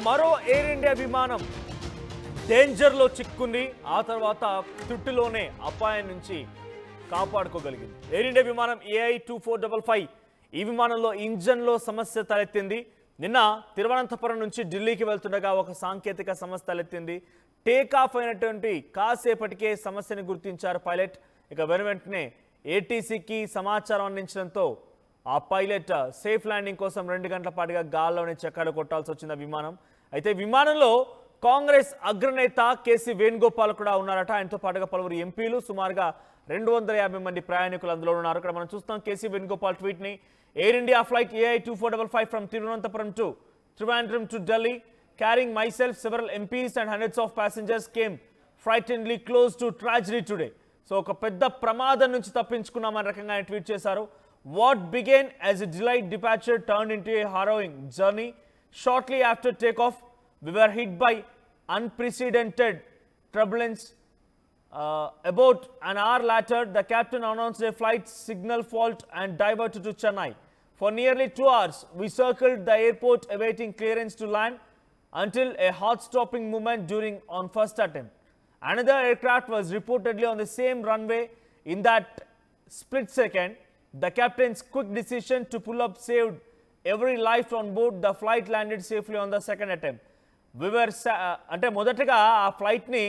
మరో air India విమానం danger లో చిక్కుంది. ఆ తర్వాత తుట్టులోనే అపాయం నుంచి కాపాడుకోగలిగింది. ఎయిర్ ఇండియా విమానం AI2455 ఈ విమానంలో ఇంజన్ లో సమస్య తలెత్తింది. నిన్న తిరువనంతపురం నుంచి ఢిల్లీకి వెళ్తుండగా ఒక సాంకేతిక సమస్య తలెత్తింది. టేక్ ఆఫ్ అయినటువంటి కాసేపటికే సమస్యను గుర్తించారు పైలట్. ఇక వెంటనే ఏటీసీకి సమాచారం అందించడంతో ఆ పైలట్ సేఫ్ ల్యాండింగ్ కోసం 2 గంటల పాటుగా గాల్లోనే చక్రాలు కొట్టాల్సి వచ్చిన విమానం. అయితే విమానంలో కాంగ్రెస్ అగ్రనేత కేసీ వేణుగోపాల్ కూడా ఉన్నారట. ఆయనతో పాటుగా పలువురు ఎంపీలు, సుమారుగా 250 మంది ప్రయాణికులు అందులో ఉన్నారు. ఇక్కడ మనం చూస్తాం కేసీ వేణుగోపాల్ ట్వీట్ ని. Air India flight AI2455 from Tirunanthapuram to Trivandrum to Delhi, carrying myself, several MPs and hundreds of passengers came frighteningly close to tragedy today. So ఒక పెద్ద ప్రమాదం నుంచి తప్పించుకున్నామని రకంగా ఆయన ట్వీట్ చేశారు. What began as a delayed departure turned into a harrowing journey. Shortly after takeoff, we were hit by unprecedented turbulence. About an hour later, the captain announced a flight signal fault and diverted to Chennai. For nearly 2 hours, we circled the airport awaiting clearance to land until a heart-stopping moment on first attempt. Another aircraft was reportedly on the same runway. In that split second, the captain's quick decision to pull up saved every life on board. The flight landed safely on the second attempt. We were అంటే మొదటగా ఆ ఫ్లైట్ని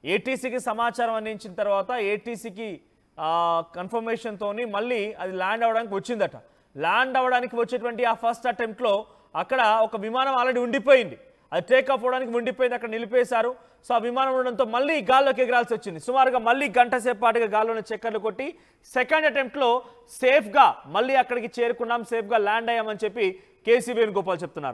ఏటీసీకి సమాచారం అందించిన తర్వాత ఏటీసీకి కన్ఫర్మేషన్తోని మళ్ళీ అది land అవ్వడానికి వచ్చిందట. ల్యాండ్ అవ్వడానికి వచ్చేటువంటి ఆ ఫస్ట్ అటెంప్ట్లో అక్కడ ఒక విమానం ఆల్రెడీ ఉండిపోయింది. అది టేక్ ఆఫ్ అవ్వడానికి ఉండిపోయింది, అక్కడ నిలిపేశారు. సో ఆ విమానం ఉండడంతో మళ్ళీ గాల్లోకి ఎగరాల్సి వచ్చింది. సుమారుగా మళ్ళీ గంట సేపు పాటుగా గాల్లోనే చక్కర్లు కొట్టి సెకండ్ అటెంప్ట్లో సేఫ్గా మళ్ళీ అక్కడికి చేరుకున్నాం, సేఫ్గా ల్యాండ్ అయ్యామని చెప్పి కేసీ వేణుగోపాల్ చెప్తున్నారు.